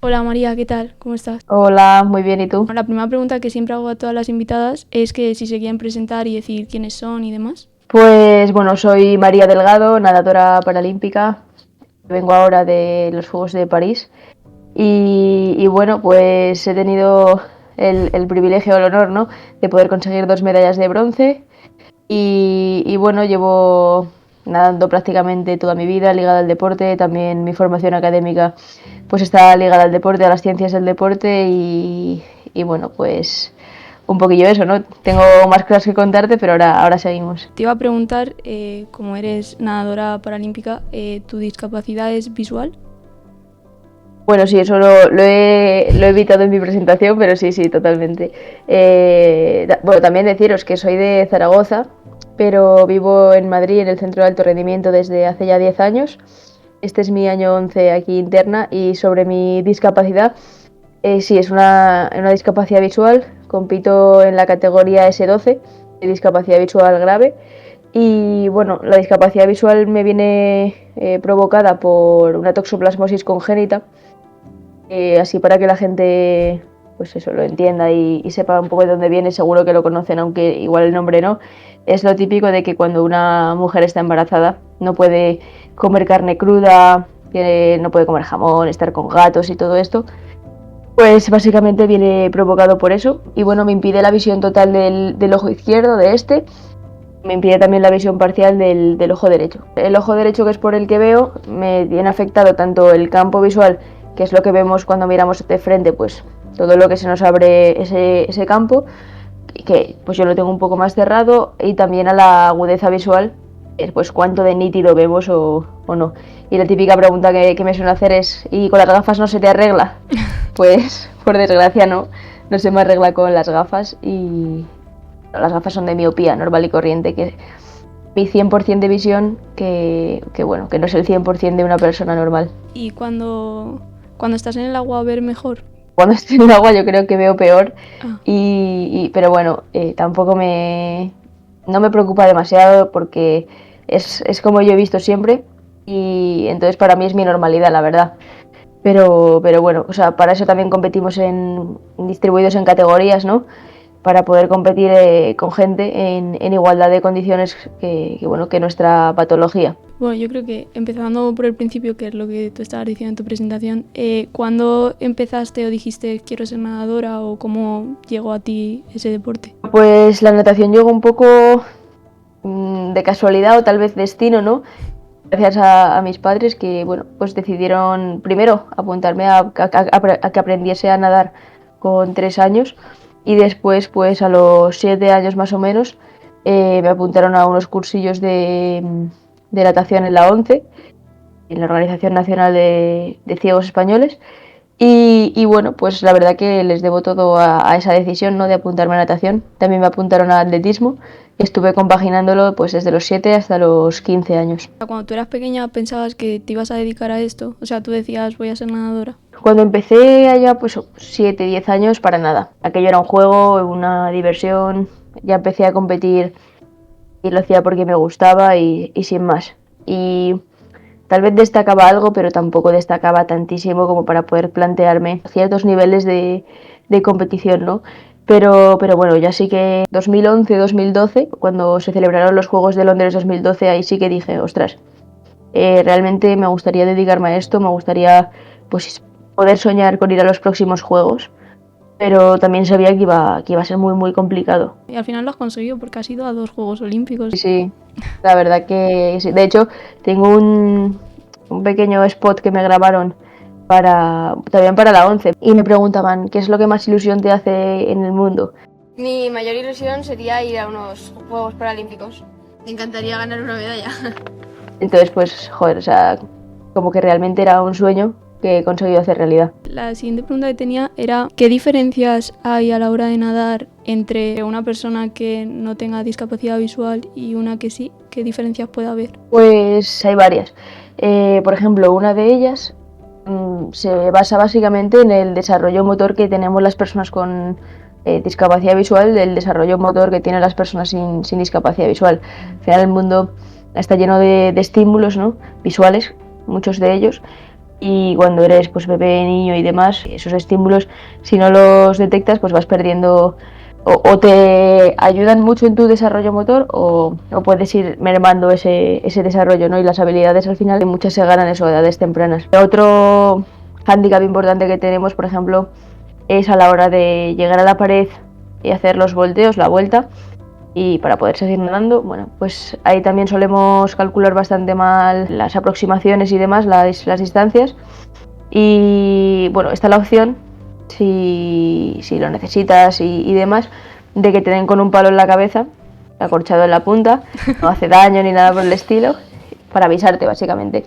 Hola María, ¿qué tal? ¿Cómo estás? Hola, muy bien, ¿y tú? La primera pregunta que siempre hago a todas las invitadas es que si se quieren presentar y decir quiénes son y demás. Pues bueno, soy María Delgado, nadadora paralímpica. Vengo ahora de los Juegos de París y bueno, pues he tenido el privilegio o el honor, ¿no?, de poder conseguir 2 medallas de bronce y bueno, llevo nadando prácticamente toda mi vida ligada al deporte. También mi formación académica pues está ligada al deporte, a las ciencias del deporte y bueno, pues un poquillo eso, ¿no? Tengo más cosas que contarte, pero ahora seguimos. Te iba a preguntar, como eres nadadora paralímpica, ¿tu discapacidad es visual? Bueno, sí, eso lo he evitado en mi presentación, pero sí, sí, totalmente. Bueno, también deciros que soy de Zaragoza, pero vivo en Madrid, en el Centro de Alto Rendimiento, desde hace ya 10 años. Este es mi año 11 aquí interna. Y sobre mi discapacidad, sí, es una discapacidad visual. Compito en la categoría S12, de discapacidad visual grave. Y bueno, la discapacidad visual me viene provocada por una toxoplasmosis congénita. Así para que la gente pues eso lo entienda y sepa un poco de dónde viene. Seguro que lo conocen, aunque igual el nombre no. Es lo típico de que cuando una mujer está embarazada no puede comer carne cruda, no puede comer jamón, estar con gatos y todo esto. Pues básicamente viene provocado por eso. Y bueno, me impide la visión total del ojo izquierdo, de este. Me impide también la visión parcial del ojo derecho. El ojo derecho, que es por el que veo, me viene afectado tanto el campo visual, que es lo que vemos cuando miramos de frente, pues todo lo que se nos abre ese campo, que pues yo lo tengo un poco más cerrado, y también a la agudeza visual, pues cuánto de nítido vemos o no. Y la típica pregunta que me suelen hacer es: ¿y con las gafas no se te arregla? Pues por desgracia no se me arregla con las gafas. Y las gafas son de miopía normal y corriente, que mi 100% de visión, bueno, que no es el 100% de una persona normal. ¿Y cuando estás en el agua ver mejor? Cuando estoy en el agua yo creo que veo peor, Ah, pero bueno, tampoco no me preocupa demasiado, porque es como yo he visto siempre, y entonces para mí es mi normalidad, la verdad. Pero bueno, o sea, para eso también competimos distribuidos en categorías, ¿no? Para poder competir con gente en igualdad de condiciones bueno, que nuestra patología. bueno, yo creo que empezando por el principio, que es lo que tú estabas diciendo en tu presentación, ¿cuándo empezaste o dijiste quiero ser nadadora o cómo llegó a ti ese deporte? Pues la natación llegó un poco de casualidad, o tal vez destino, ¿no? Gracias a mis padres, que bueno, pues decidieron primero apuntarme a que aprendiese a nadar con 3 años, y después, pues a los 7 años más o menos, me apuntaron a unos cursillos de natación en la ONCE, en la Organización Nacional de Ciegos Españoles. Y bueno, pues la verdad que les debo todo a esa decisión, ¿no?, de apuntarme a natación. También me apuntaron a atletismo y estuve compaginándolo pues desde los 7 hasta los 15 años. Cuando tú eras pequeña pensabas que te ibas a dedicar a esto, o sea, tú decías voy a ser nadadora. Cuando empecé allá, pues 7, 10 años, para nada. Aquello era un juego, una diversión. Ya empecé a competir y lo hacía porque me gustaba y sin más. Y tal vez destacaba algo, pero tampoco destacaba tantísimo como para poder plantearme ciertos niveles de competición, ¿no? Pero bueno, ya sí que 2011-2012, cuando se celebraron los Juegos de Londres 2012, ahí sí que dije, ostras, realmente me gustaría dedicarme a esto, me gustaría pues poder soñar con ir a los próximos Juegos, pero también sabía que iba a ser muy, muy complicado. Y al final lo has conseguido porque has ido a 2 Juegos Olímpicos. Sí, la verdad que sí. De hecho, tengo un pequeño spot que me grabaron también para la ONCE, y me preguntaban qué es lo que más ilusión te hace en el mundo. Mi mayor ilusión sería ir a unos Juegos Paralímpicos. Me encantaría ganar una medalla. Entonces, pues, joder, o sea, como que realmente era un sueño que he conseguido hacer realidad. La siguiente pregunta que tenía era ¿qué diferencias hay a la hora de nadar entre una persona que no tenga discapacidad visual y una que sí? ¿Qué diferencias puede haber? Pues hay varias. Por ejemplo, una de ellas se basa básicamente en el desarrollo motor que tenemos las personas con discapacidad visual, del desarrollo motor que tienen las personas sin discapacidad visual. Al final el mundo está lleno de estímulos, ¿no?, visuales, muchos de ellos, y cuando eres pues bebé, niño y demás, esos estímulos, si no los detectas, pues vas perdiendo o te ayudan mucho en tu desarrollo motor o puedes ir mermando ese desarrollo, ¿no? Y las habilidades al final, muchas se ganan eso a edades tempranas. Otro hándicap importante que tenemos, por ejemplo, es a la hora de llegar a la pared y hacer los volteos, la vuelta, y para poder seguir nadando, bueno, pues ahí también solemos calcular bastante mal las aproximaciones y demás, las distancias. Y bueno, está la opción, si lo necesitas y demás, de que te den con un palo en la cabeza, acorchado en la punta, no hace daño ni nada por el estilo, para avisarte básicamente.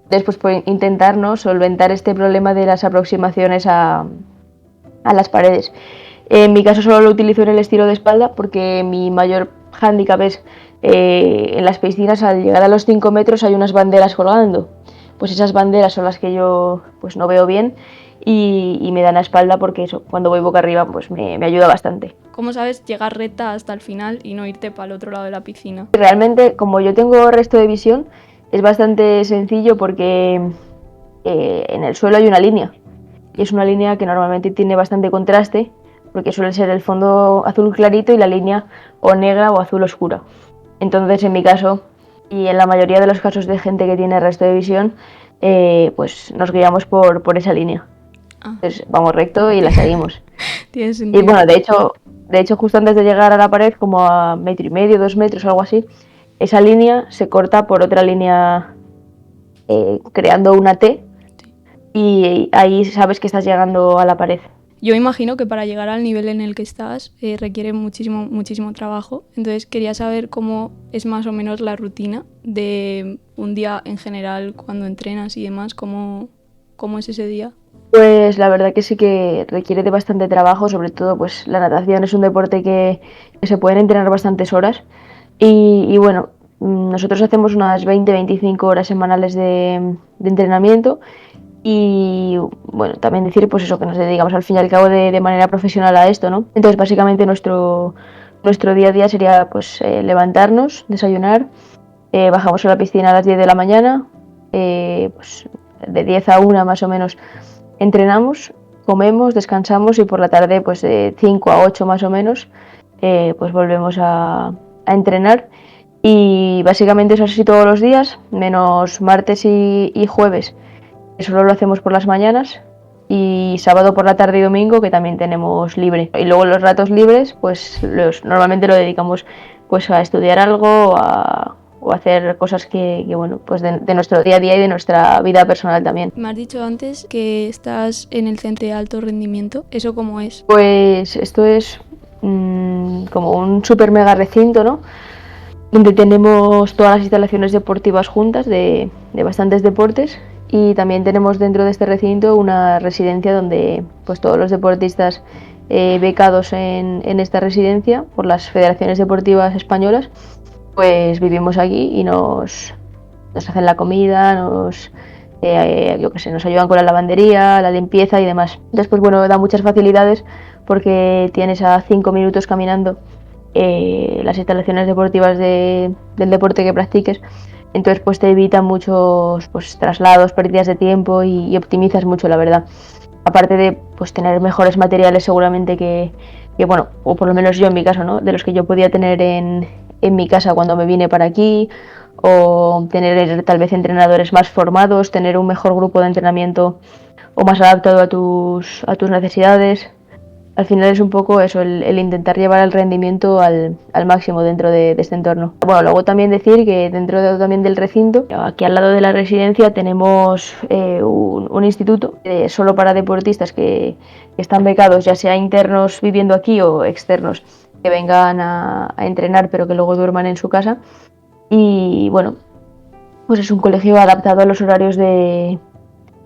Después por intentar, ¿no?, solventar este problema de las aproximaciones a las paredes. En mi caso solo lo utilizo en el estilo de espalda porque mi mayor hándicap es en las piscinas, al llegar a los 5 metros hay unas banderas colgando. Pues esas banderas son las que yo pues no veo bien y me dan la espalda porque eso, cuando voy boca arriba pues me ayuda bastante. ¿Cómo sabes llegar recta hasta el final y no irte para el otro lado de la piscina? Realmente, como yo tengo resto de visión, es bastante sencillo porque en el suelo hay una línea. Y es una línea que normalmente tiene bastante contraste, porque suele ser el fondo azul clarito y la línea o negra o azul oscura. Entonces, en mi caso, y en la mayoría de los casos de gente que tiene resto de visión, pues nos guiamos por esa línea. Entonces, vamos recto y la seguimos. Tiene sentido. Y bueno, de hecho, justo antes de llegar a la pared, como a 1,5 metros, 2 metros, algo así, esa línea se corta por otra línea creando una T, y ahí sabes que estás llegando a la pared. Yo imagino que para llegar al nivel en el que estás requiere muchísimo trabajo. Entonces quería saber cómo es más o menos la rutina de un día en general cuando entrenas y demás, cómo es ese día. Pues la verdad que sí que requiere de bastante trabajo, sobre todo pues la natación es un deporte que se pueden entrenar bastantes horas y bueno, nosotros hacemos unas 20-25 horas semanales de entrenamiento. Y bueno, también decir pues eso, que nos dedicamos al fin y al cabo de manera profesional a esto, ¿no? Entonces básicamente nuestro día a día sería pues levantarnos, desayunar, bajamos a la piscina a las 10 de la mañana, pues de 10 a 1 más o menos entrenamos, comemos, descansamos y por la tarde pues de 5 a 8 más o menos pues volvemos a entrenar. Y básicamente es así todos los días, menos martes y jueves. Solo lo hacemos por las mañanas y sábado por la tarde y domingo que también tenemos libre. Y luego los ratos libres pues normalmente lo dedicamos pues a estudiar algo o a hacer cosas que bueno, pues de nuestro día a día y de nuestra vida personal también. Me has dicho antes que estás en el centro de alto rendimiento. ¿Eso cómo es? Pues esto es como un super mega recinto, ¿no?, donde tenemos todas las instalaciones deportivas juntas de bastantes deportes. Y también tenemos dentro de este recinto una residencia donde pues todos los deportistas becados en esta residencia por las federaciones deportivas españolas pues vivimos aquí y nos hacen la comida, nos ayudan con la lavandería, la limpieza y demás. Entonces pues bueno, da muchas facilidades porque tienes a 5 minutos caminando las instalaciones deportivas del deporte que practiques. Entonces pues te evitan muchos pues traslados, pérdidas de tiempo y optimizas mucho, la verdad. Aparte de pues tener mejores materiales seguramente que bueno, o por lo menos yo en mi caso, ¿no?, de los que yo podía tener en mi casa cuando me vine para aquí, o tener tal vez entrenadores más formados, tener un mejor grupo de entrenamiento o más adaptado a tus necesidades. Al final es un poco eso, el intentar llevar el rendimiento al máximo dentro de este entorno. Bueno, luego también decir que dentro también del recinto, aquí al lado de la residencia, tenemos un instituto solo para deportistas que están becados, ya sea internos viviendo aquí o externos que vengan a entrenar pero que luego duerman en su casa. Y bueno, pues es un colegio adaptado a los horarios de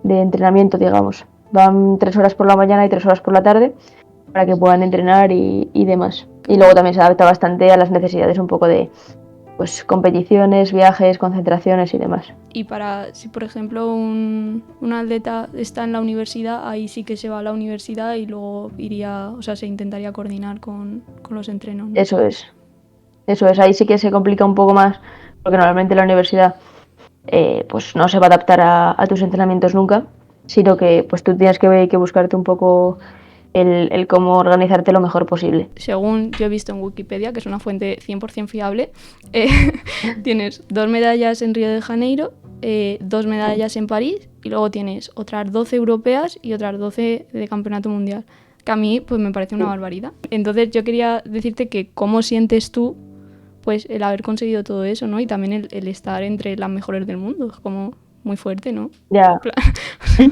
entrenamiento, digamos. Van 3 horas por la mañana y 3 horas por la tarde, para que puedan entrenar y demás. Y luego también se adapta bastante a las necesidades un poco de pues competiciones, viajes, concentraciones y demás. Y si por ejemplo un atleta está en la universidad, ahí sí que se va a la universidad y luego se intentaría coordinar con los entrenos, ¿no? Eso es, ahí sí que se complica un poco más, porque normalmente la universidad pues no se va a adaptar a tus entrenamientos nunca, sino que pues tú tienes que buscarte un poco el cómo organizarte lo mejor posible. Según yo he visto en Wikipedia, que es una fuente 100% fiable, tienes 2 medallas en Río de Janeiro, 2 medallas en París y luego tienes otras 12 europeas y otras 12 de campeonato mundial, que a mí pues me parece una barbaridad. Entonces yo quería decirte que cómo sientes tú pues el haber conseguido todo eso, ¿no? Y también el estar entre las mejores del mundo, es como muy fuerte, ¿no? Ya,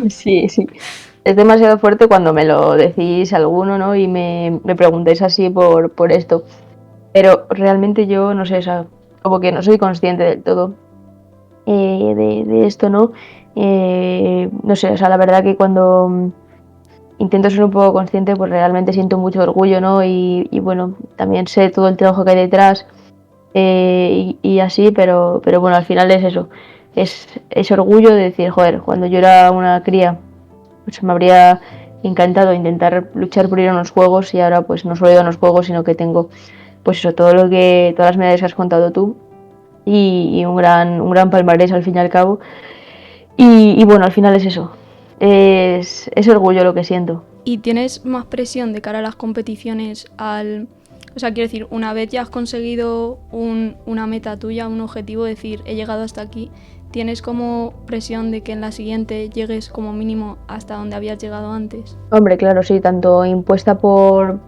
sí. Es demasiado fuerte cuando me lo decís alguno, ¿no? Y me preguntáis así por esto. Pero realmente yo, no sé, o sea, como que no soy consciente del todo de esto, ¿no? No sé, o sea, la verdad que cuando intento ser un poco consciente, pues realmente siento mucho orgullo, ¿no? Y bueno, también sé todo el trabajo que hay detrás y así, pero bueno, al final es eso. Es orgullo de decir, joder, cuando yo era una cría, pues me habría encantado intentar luchar por ir a unos juegos y ahora pues no solo he ido a unos juegos, sino que tengo pues eso, todas las medallas que has contado tú y un gran palmarés al fin y al cabo. Y bueno, al final es eso. Es orgullo lo que siento. ¿Y tienes más presión de cara a las competiciones o sea, quiero decir, una vez ya has conseguido una meta tuya, un objetivo, decir, he llegado hasta aquí, ¿tienes como presión de que en la siguiente llegues como mínimo hasta donde habías llegado antes? Hombre, claro, sí, tanto impuesta por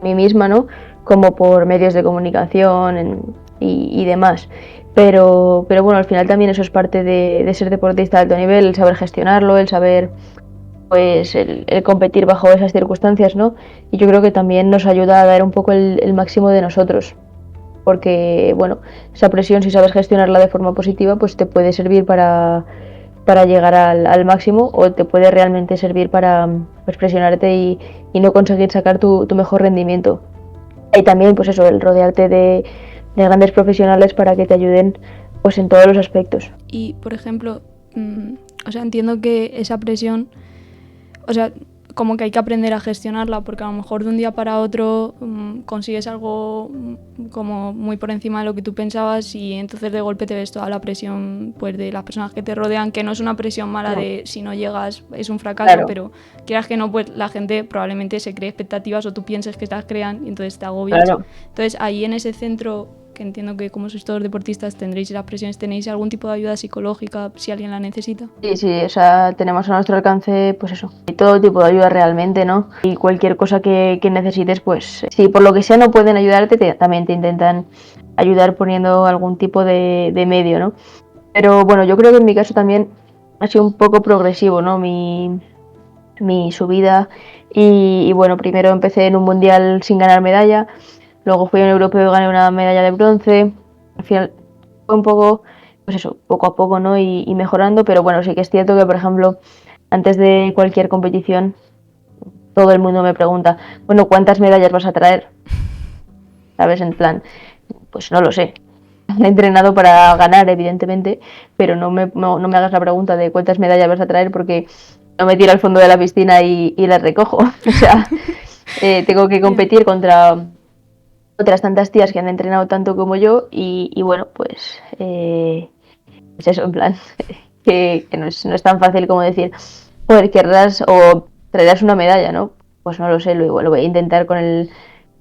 mí misma, ¿no? Como por medios de comunicación y demás. Pero bueno, al final también eso es parte de ser deportista de alto nivel, el saber gestionarlo, el saber pues el competir bajo esas circunstancias, ¿no? Y yo creo que también nos ayuda a dar un poco el máximo de nosotros, porque bueno, esa presión si sabes gestionarla de forma positiva, pues te puede servir para llegar al máximo o te puede realmente servir para pues, presionarte y no conseguir sacar tu mejor rendimiento. Y también pues eso, el rodearte de grandes profesionales para que te ayuden pues en todos los aspectos. Y, por ejemplo, o sea, entiendo que esa presión, o sea, como que hay que aprender a gestionarla, porque a lo mejor de un día para otro consigues algo como muy por encima de lo que tú pensabas y entonces de golpe te ves toda la presión pues de las personas que te rodean, que no es una presión mala de si no llegas es un fracaso, claro. Pero quieras que no, pues la gente probablemente se cree expectativas o tú pienses que estás creando y entonces te agobias. Claro. Entonces ahí en ese centro, que entiendo que como sois todos deportistas tendréis esas presiones, ¿tenéis algún tipo de ayuda psicológica si alguien la necesita? Sí, o sea, tenemos a nuestro alcance, pues eso, todo tipo de ayuda realmente, ¿no? Y cualquier cosa que necesites, pues si por lo que sea no pueden ayudarte, también te intentan ayudar poniendo algún tipo de medio, ¿no? Pero bueno, yo creo que en mi caso también ha sido un poco progresivo, ¿no? Mi subida y bueno, primero empecé en un mundial sin ganar medalla, luego fui a un europeo y gané una medalla de bronce. Al final fue un poco, pues eso, poco a poco, ¿no? Y mejorando, pero bueno, sí que es cierto que, por ejemplo, antes de cualquier competición, todo el mundo me pregunta, bueno, ¿cuántas medallas vas a traer? ¿Sabes? En plan, pues no lo sé. He entrenado para ganar, evidentemente, pero no me hagas la pregunta de cuántas medallas vas a traer porque no me tiro al fondo de la piscina y las recojo. O sea, tengo que competir contra otras tantas tías que han entrenado tanto como yo y bueno, pues eso, en plan, que no es tan fácil como decir, joder, querrás o traerás una medalla, ¿no? Pues no lo sé, lo voy a intentar con el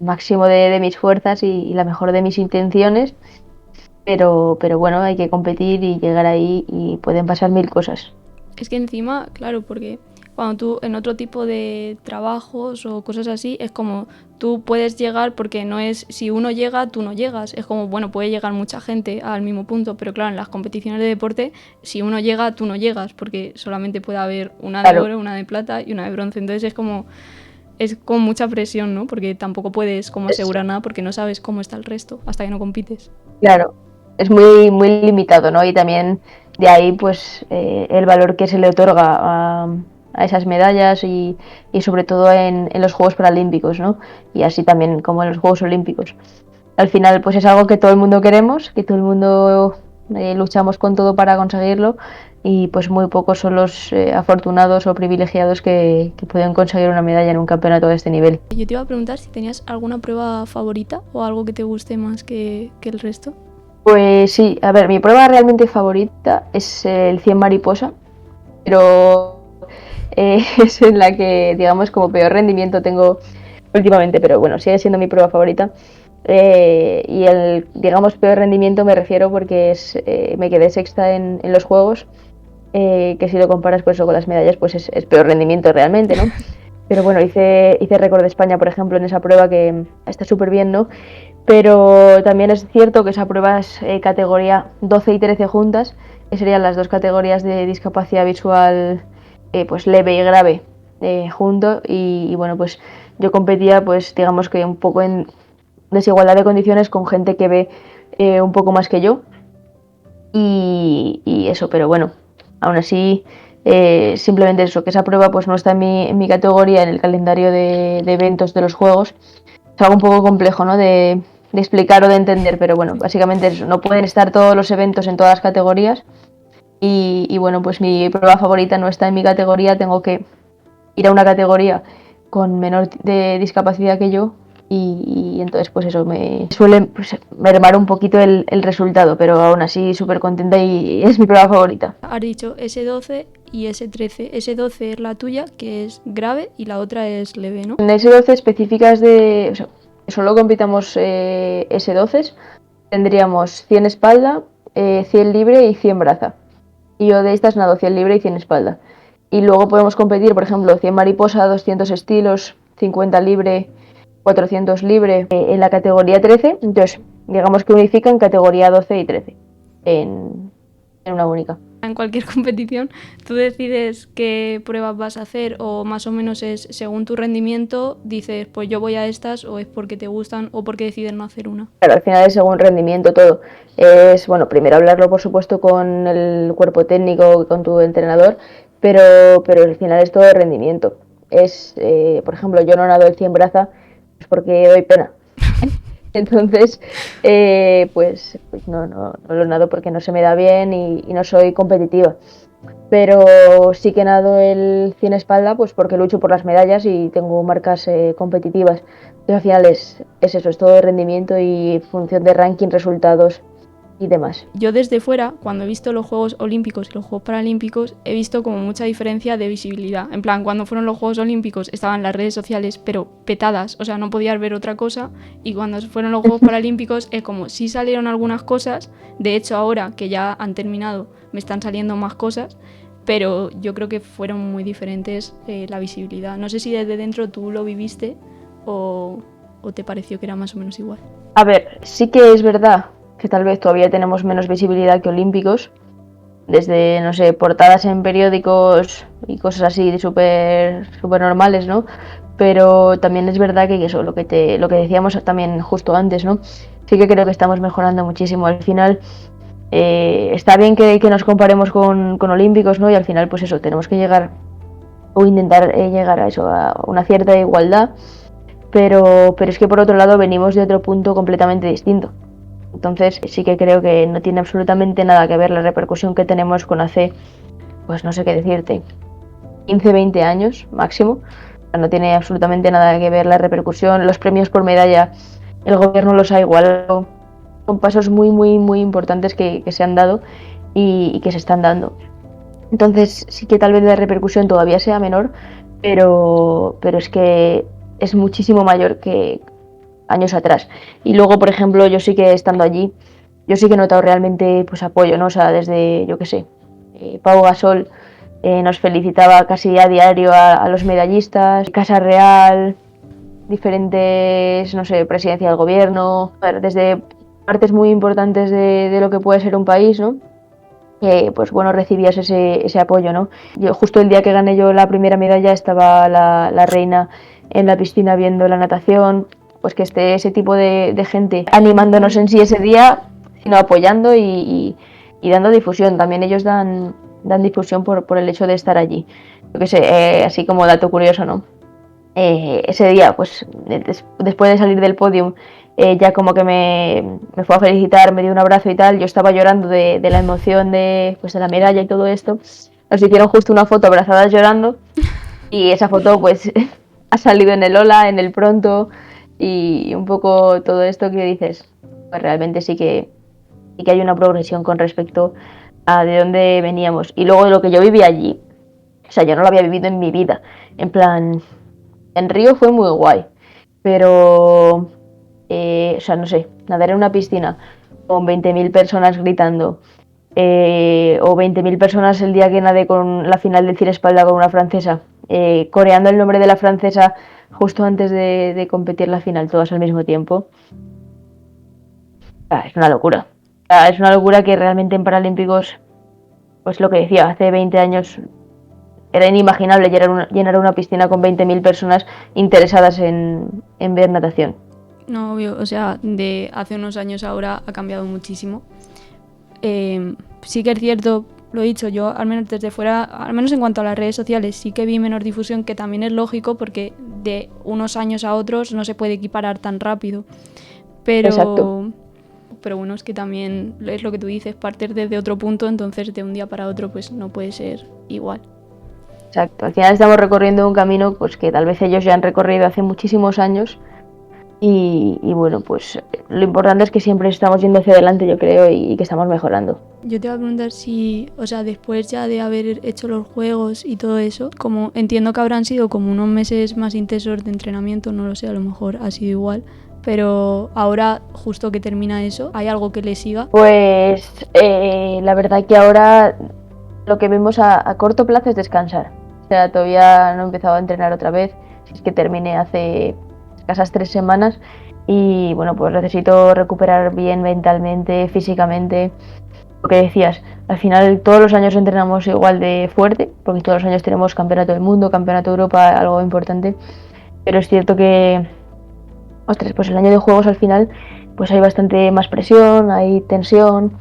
máximo de mis fuerzas y la mejor de mis intenciones, pero bueno, hay que competir y llegar ahí y pueden pasar mil cosas. Es que encima, claro, porque cuando tú en otro tipo de trabajos o cosas así, es como tú puedes llegar porque no es si uno llega, tú no llegas. Es como, bueno, puede llegar mucha gente al mismo punto, pero claro, en las competiciones de deporte, si uno llega, tú no llegas, porque solamente puede haber una de oro, una de plata y una de bronce. Entonces es como mucha presión, ¿no? Porque tampoco puedes como asegurar nada porque no sabes cómo está el resto hasta que no compites. Claro, es muy, muy limitado, ¿no? Y también de ahí, pues, el valor que se le otorga a esas medallas y sobre todo en los Juegos Paralímpicos, ¿no? Y así también como en los Juegos Olímpicos. Al final, pues es algo que todo el mundo queremos, que todo el mundo luchamos con todo para conseguirlo y pues muy pocos son los afortunados o privilegiados que pueden conseguir una medalla en un campeonato de este nivel. Yo te iba a preguntar si tenías alguna prueba favorita o algo que te guste más que el resto. Pues sí, a ver, mi prueba realmente favorita es el 100 mariposa, pero es en la que, digamos, como peor rendimiento tengo últimamente, pero bueno, sigue siendo mi prueba favorita. Y el, digamos, peor rendimiento me refiero porque me quedé sexta en los juegos, que si lo comparas pues, con las medallas, pues es peor rendimiento realmente, ¿no? Pero bueno, hice récord de España, por ejemplo, en esa prueba que está súper bien, ¿no? Pero también es cierto que esa prueba es categoría 12 y 13 juntas, que serían las dos categorías de discapacidad visual pues leve y grave junto. Y bueno, pues yo competía pues digamos que un poco en desigualdad de condiciones con gente que ve un poco más que yo. Y eso, pero bueno, aún así simplemente eso, que esa prueba pues no está en mi categoría en el calendario de eventos de los juegos. Es algo un poco complejo, ¿no? De explicar o de entender, pero bueno, básicamente eso, no pueden estar todos los eventos en todas las categorías y bueno, pues mi prueba favorita no está en mi categoría, tengo que ir a una categoría con menor de discapacidad que yo y entonces pues eso me suele pues, mermar un poquito el resultado, pero aún así súper contenta y es mi prueba favorita. Has dicho S12 y S13. S12 es la tuya, que es grave, y la otra es leve, ¿no? En S12 específicas de... O sea, solo compitamos S12, tendríamos 100 espalda, 100 libre y 100 braza. Y yo de estas nado 100 libre y 100 espalda. Y luego podemos competir, por ejemplo, 100 mariposa, 200 estilos, 50 libre, 400 libre en la categoría 13. Entonces, digamos que unifican categoría 12 y 13 en una única. En cualquier competición, tú decides qué pruebas vas a hacer o más o menos es según tu rendimiento, dices, pues yo voy a estas o es porque te gustan o porque decides no hacer una. Claro, al final es según rendimiento todo. Es, bueno, primero hablarlo por supuesto con el cuerpo técnico, con tu entrenador, pero al final es todo de rendimiento. Por ejemplo, yo no nado el 100 braza pues porque doy pena. Entonces, pues no lo nado porque no se me da bien y no soy competitiva. Pero sí que nado el 100 espalda pues porque lucho por las medallas y tengo marcas competitivas. Entonces al final es eso, es todo de rendimiento y función de ranking, resultados y demás. Yo desde fuera, cuando he visto los Juegos Olímpicos y los Juegos Paralímpicos, he visto como mucha diferencia de visibilidad. En plan, cuando fueron los Juegos Olímpicos estaban las redes sociales, pero petadas, o sea, no podías ver otra cosa. Y cuando fueron los Juegos Paralímpicos es como, sí salieron algunas cosas, de hecho ahora que ya han terminado me están saliendo más cosas, pero yo creo que fueron muy diferentes la visibilidad. No sé si desde dentro tú lo viviste o te pareció que era más o menos igual. A ver, sí que es verdad que tal vez todavía tenemos menos visibilidad que olímpicos, desde, no sé, portadas en periódicos y cosas así súper normales, ¿no? Pero también es verdad que eso, lo que decíamos también justo antes, ¿no? Sí que creo que estamos mejorando muchísimo. Al final está bien que nos comparemos con olímpicos, ¿no? Y al final, pues eso, tenemos que llegar o intentar llegar a eso, a una cierta igualdad, pero es que por otro lado venimos de otro punto completamente distinto. Entonces sí que creo que no tiene absolutamente nada que ver la repercusión que tenemos con hace, pues no sé qué decirte, 15, 20 años máximo. No tiene absolutamente nada que ver la repercusión, los premios por medalla, el gobierno los ha igualado. Son pasos muy importantes que se han dado y que se están dando. Entonces sí que tal vez la repercusión todavía sea menor, pero es que es muchísimo mayor que años atrás. Y luego, por ejemplo, yo sí que estando allí, yo sí que he notado realmente pues apoyo, ¿no? O sea, desde, yo qué sé, Pau Gasol nos felicitaba casi a diario a los medallistas, Casa Real, diferentes, no sé, presidencia del gobierno, desde partes muy importantes de lo que puede ser un país, ¿no? Pues bueno, recibías ese apoyo, ¿no? Yo justo el día que gané yo la primera medalla estaba la reina en la piscina viendo la natación, pues que esté ese tipo de gente animándonos en sí ese día, sino apoyando y dando difusión. También ellos dan difusión por el hecho de estar allí. Yo qué sé, así como dato curioso, ¿no? Ese día, pues después de salir del podium, ya como que me fue a felicitar, me dio un abrazo y tal. Yo estaba llorando de la emoción pues, de la medalla y todo esto. Nos hicieron justo una foto abrazadas llorando y esa foto pues ha salido en el Hola, en el Pronto y un poco todo esto que dices, pues realmente sí que y que hay una progresión con respecto a de dónde veníamos. Y luego de lo que yo viví allí, o sea, yo no lo había vivido en mi vida. En plan, en Río fue muy guay, pero, o sea, no sé, nadar en una piscina con 20.000 personas gritando, o 20.000 personas el día que nadé con la final del Cirespaelda con una francesa, coreando el nombre de la francesa justo antes de competir la final, todas al mismo tiempo. Es una locura. Es una locura que realmente en Paralímpicos, pues lo que decía, hace 20 años era inimaginable llenar una piscina con 20.000 personas interesadas en ver natación. No, obvio, o sea, de hace unos años ahora ha cambiado muchísimo. Sí que es cierto, lo he dicho yo, al menos desde fuera, al menos en cuanto a las redes sociales, sí que vi menor difusión, que también es lógico porque de unos años a otros no se puede equiparar tan rápido. Exacto. Pero bueno, es que también es lo que tú dices, partir desde otro punto, entonces de un día para otro pues no puede ser igual. Exacto. Al final estamos recorriendo un camino pues que tal vez ellos ya han recorrido hace muchísimos años y bueno, pues lo importante es que siempre estamos yendo hacia adelante, yo creo, y que estamos mejorando. Yo te iba a preguntar si, o sea, después ya de haber hecho los juegos y todo eso, como entiendo que habrán sido como unos meses más intensos de entrenamiento, no lo sé, a lo mejor ha sido igual, pero ahora justo que termina eso, ¿hay algo que le siga? Pues la verdad que ahora lo que vemos a corto plazo es descansar. O sea, todavía no he empezado a entrenar otra vez, si es que terminé hace escasas 3 semanas y bueno, pues necesito recuperar bien mentalmente, físicamente. Lo que decías, al final todos los años entrenamos igual de fuerte, porque todos los años tenemos campeonato del mundo, campeonato de Europa, algo importante, pero es cierto que, ostras, pues el año de juegos al final pues hay bastante más presión, hay tensión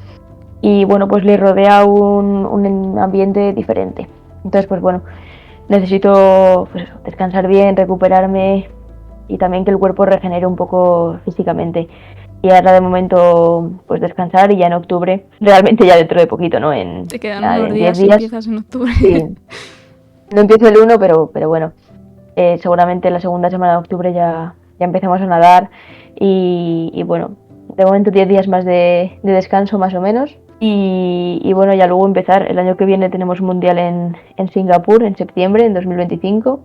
y bueno, pues le rodea un ambiente diferente. Entonces, pues bueno, necesito pues eso, descansar bien, recuperarme y también que el cuerpo regenere un poco físicamente. Y ahora de momento pues descansar y ya en octubre, realmente ya dentro de poquito, ¿no? Te quedan unos días 10 y días. empiezas en octubre. Sí. No empiezo el 1, pero bueno, seguramente la segunda semana de octubre ya empezamos a nadar y bueno, de momento 10 días más de descanso más o menos. Y bueno, ya luego empezar. El año que viene tenemos mundial en Singapur, en septiembre, en 2025.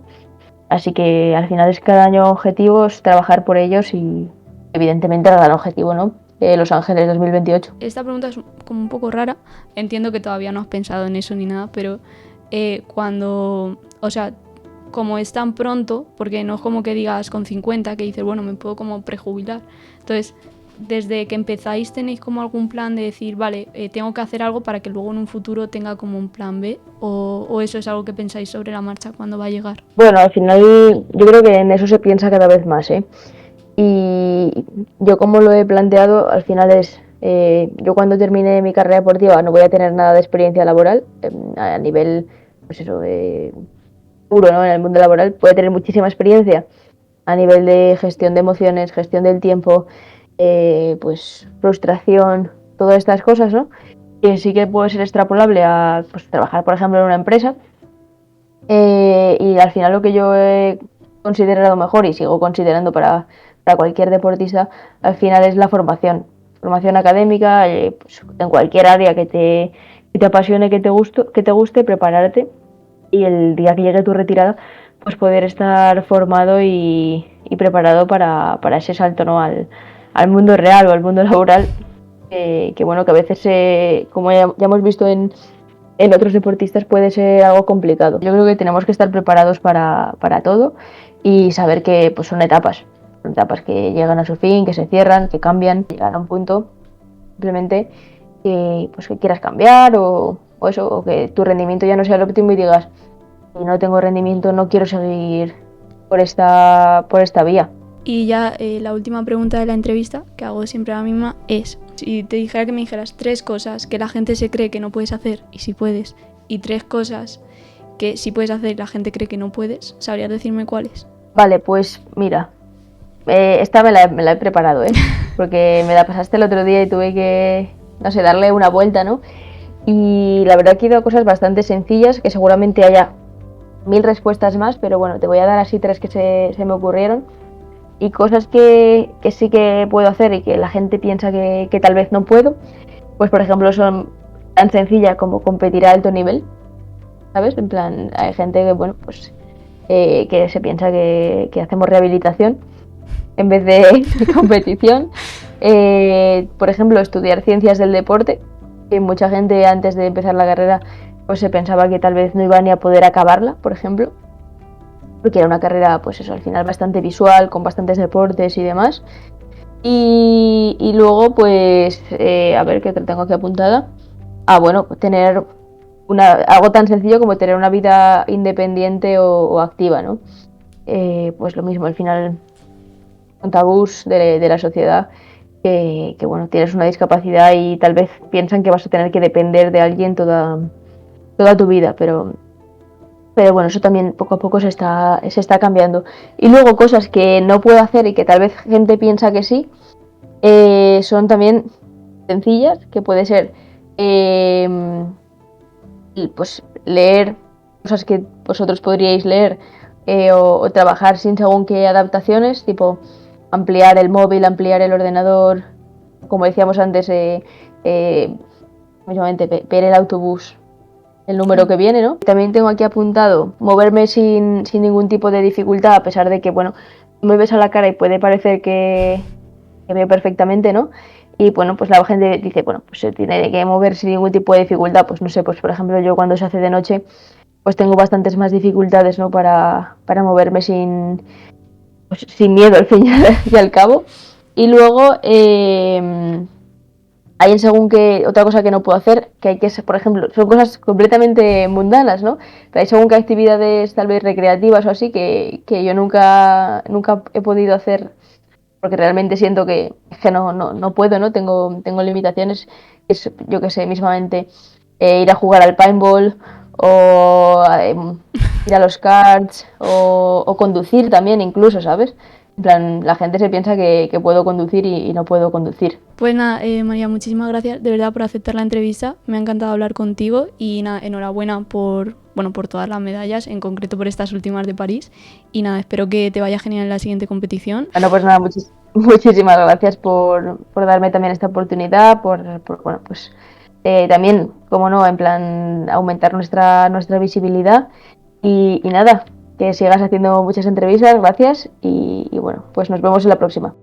Así que al final es cada año objetivos, trabajar por ellos y evidentemente el gran objetivo, ¿no? Los Ángeles 2028. Esta pregunta es como un poco rara. Entiendo que todavía no has pensado en eso ni nada, pero cuando, o sea, como es tan pronto, porque no es como que digas con 50 que dices, bueno, me puedo como prejubilar. Entonces, desde que empezáis, ¿tenéis como algún plan de decir, vale, tengo que hacer algo para que luego en un futuro tenga como un plan B? ¿O eso es algo que pensáis sobre la marcha cuando va a llegar? Bueno, al final yo creo que en eso se piensa cada vez más, ¿eh? Y yo como lo he planteado, al final es, yo cuando termine mi carrera deportiva no voy a tener nada de experiencia laboral, a nivel, pues eso, puro, ¿no? En el mundo laboral, puede tener muchísima experiencia a nivel de gestión de emociones, gestión del tiempo, pues frustración, todas estas cosas, ¿no? Que sí que puede ser extrapolable a pues, trabajar, por ejemplo, en una empresa. Y al final lo que yo he considerado mejor y sigo considerando para cualquier deportista, al final es la formación. Formación académica, pues, en cualquier área que te apasione, que te guste, prepararte y el día que llegue tu retirada, pues poder estar formado y preparado para ese salto, ¿no? al mundo real o al mundo laboral, que bueno, que a veces, como ya hemos visto en otros deportistas, puede ser algo complicado. Yo creo que tenemos que estar preparados para todo y saber que pues, son etapas que llegan a su fin, que se cierran, que cambian, llegar a un punto simplemente que, pues, que quieras cambiar o eso, o que tu rendimiento ya no sea el óptimo y digas, si no tengo rendimiento no quiero seguir por esta vía. Y ya la última pregunta de la entrevista, que hago siempre la misma, es, si te dijera que me dijeras 3 cosas que la gente se cree que no puedes hacer y si puedes, y 3 cosas que sí puedes hacer y la gente cree que no puedes, ¿sabrías decirme cuáles? Vale, pues mira, esta me la he preparado, porque me la pasaste el otro día y tuve que, no sé, darle una vuelta, ¿no? Y la verdad que he ido a cosas bastante sencillas, que seguramente haya 1000 respuestas más, pero bueno, te voy a dar así 3 que se me ocurrieron. Y cosas que sí que puedo hacer y que la gente piensa que tal vez no puedo, pues por ejemplo son tan sencilla como competir a alto nivel, ¿sabes? En plan, hay gente que, bueno, pues que se piensa que hacemos rehabilitación en vez de competición. Por ejemplo, estudiar ciencias del deporte, que mucha gente antes de empezar la carrera pues se pensaba que tal vez no iba ni a poder acabarla, por ejemplo, porque era una carrera, pues eso, al final bastante visual, con bastantes deportes y demás. Y luego, pues, a ver qué tengo aquí apuntada. Bueno, tener algo tan sencillo como tener una vida independiente o activa, ¿no? Pues lo mismo, al final, un tabús de la sociedad que, bueno, tienes una discapacidad y tal vez piensan que vas a tener que depender de alguien toda tu vida, pero bueno, eso también poco a poco se está cambiando. Y luego cosas que no puedo hacer y que tal vez gente piensa que sí, son también sencillas, que puede ser pues leer cosas que vosotros podríais leer o trabajar sin según qué adaptaciones, tipo ampliar el móvil, ampliar el ordenador, como decíamos antes, mismamente ver el autobús, el número que viene, ¿no? También tengo aquí apuntado moverme sin ningún tipo de dificultad, a pesar de que, bueno, me ves a la cara y puede parecer que veo perfectamente, ¿no? Y bueno, pues la gente dice, bueno, pues se tiene que mover sin ningún tipo de dificultad. Pues no sé, pues por ejemplo yo cuando se hace de noche, pues tengo bastantes más dificultades, ¿no? Para moverme pues, sin miedo al fin y al cabo. Y luego hay en según que otra cosa que no puedo hacer, que hay que ser, por ejemplo, son cosas completamente mundanas, ¿no? Pero hay según que actividades tal vez recreativas o así que yo nunca he podido hacer porque realmente siento que no puedo, ¿no? Tengo limitaciones, yo que sé, mismamente ir a jugar al paintball o ir a los karts o conducir también incluso, ¿sabes? En plan, la gente se piensa que puedo conducir y no puedo conducir. Pues nada, María, muchísimas gracias de verdad por aceptar la entrevista. Me ha encantado hablar contigo y nada, enhorabuena por todas las medallas, en concreto por estas últimas de París. Y nada, espero que te vaya genial en la siguiente competición. Bueno, pues nada, muchísimas gracias por darme también esta oportunidad, bueno, pues también, como no, en plan, aumentar nuestra visibilidad y nada, que sigas haciendo muchas entrevistas, gracias y bueno, pues nos vemos en la próxima.